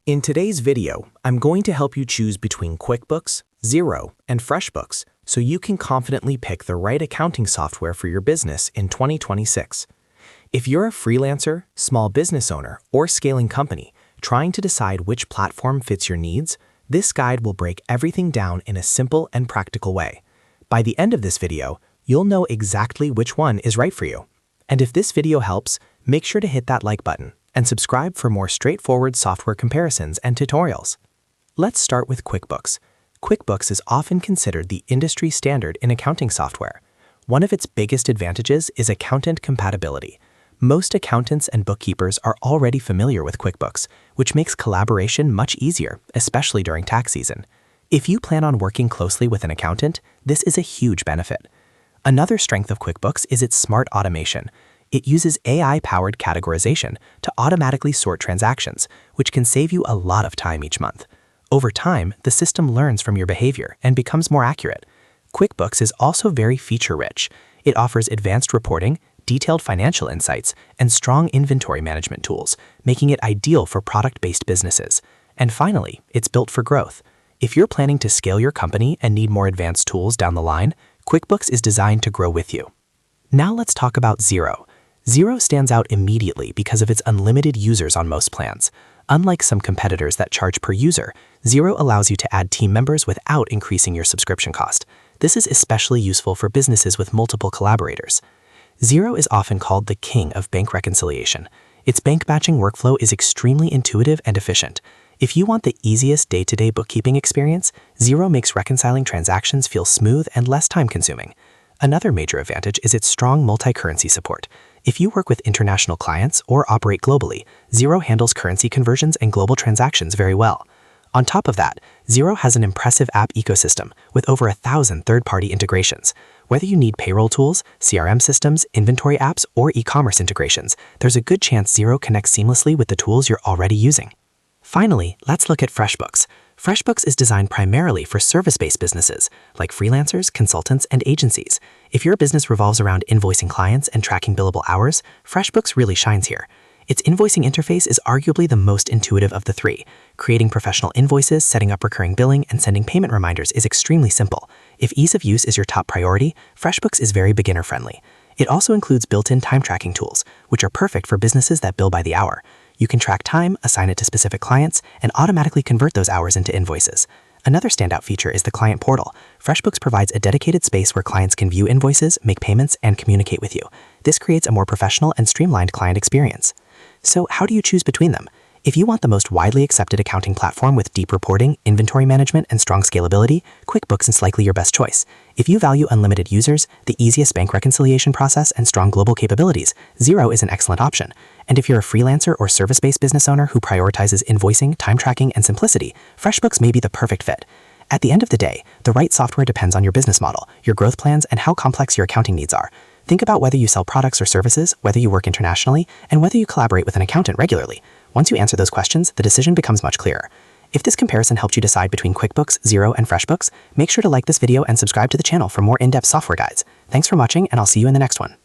In today's video, I'm going to help you choose between QuickBooks, Xero, and FreshBooks so you can confidently pick the right accounting software for your business in 2026. If you're a freelancer, small business owner, or scaling company trying to decide which platform fits your needs, this guide will break everything down in a simple and practical way. By the end of this video, you'll know exactly which one is right for you. And if this video helps, make sure to hit that like button and subscribe for more straightforward software comparisons and tutorials. Let's start with QuickBooks. QuickBooks is often considered the industry standard in accounting software. One of its biggest advantages is accountant compatibility. Most accountants and bookkeepers are already familiar with QuickBooks, which makes collaboration much easier, especially during tax season. If you plan on working closely with an accountant, this is a huge benefit. Another strength of QuickBooks is its smart automation. It uses AI-powered categorization to automatically sort transactions, which can save you a lot of time each month. Over time, the system learns from your behavior and becomes more accurate. QuickBooks is also very feature-rich. It offers advanced reporting, detailed financial insights, and strong inventory management tools, making it ideal for product-based businesses. And finally, it's built for growth. If you're planning to scale your company and need more advanced tools down the line, QuickBooks is designed to grow with you. Now let's talk about Xero. Xero stands out immediately because of its unlimited users on most plans. Unlike some competitors that charge per user, Xero allows you to add team members without increasing your subscription cost. This is especially useful for businesses with multiple collaborators. Xero is often called the king of bank reconciliation. Its bank batching workflow is extremely intuitive and efficient. If you want the easiest day-to-day bookkeeping experience, Xero makes reconciling transactions feel smooth and less time-consuming. Another major advantage is its strong multi-currency support. If you work with international clients or operate globally, Xero handles currency conversions and global transactions very well. On top of that, Xero has an impressive app ecosystem with over 1,000 third-party integrations. Whether you need payroll tools, CRM systems, inventory apps, or e-commerce integrations, there's a good chance Xero connects seamlessly with the tools you're already using. Finally, let's look at FreshBooks. FreshBooks is designed primarily for service-based businesses, like freelancers, consultants, and agencies. If your business revolves around invoicing clients and tracking billable hours, FreshBooks really shines here. Its invoicing interface is arguably the most intuitive of the three. Creating professional invoices, setting up recurring billing, and sending payment reminders is extremely simple. If ease of use is your top priority, FreshBooks is very beginner-friendly. It also includes built-in time tracking tools, which are perfect for businesses that bill by the hour. You can track time, assign it to specific clients, and automatically convert those hours into invoices. Another standout feature is the client portal. FreshBooks provides a dedicated space where clients can view invoices, make payments, and communicate with you. This creates a more professional and streamlined client experience. So how do you choose between them? If you want the most widely accepted accounting platform with deep reporting, inventory management, and strong scalability, QuickBooks is likely your best choice. If you value unlimited users, the easiest bank reconciliation process, and strong global capabilities, Xero is an excellent option. And if you're a freelancer or service-based business owner who prioritizes invoicing, time tracking, and simplicity, FreshBooks may be the perfect fit. At the end of the day, the right software depends on your business model, your growth plans, and how complex your accounting needs are. Think about whether you sell products or services, whether you work internationally, and whether you collaborate with an accountant regularly. Once you answer those questions, the decision becomes much clearer. If this comparison helped you decide between QuickBooks, Xero, and FreshBooks, make sure to like this video and subscribe to the channel for more in-depth software guides. Thanks for watching, and I'll see you in the next one.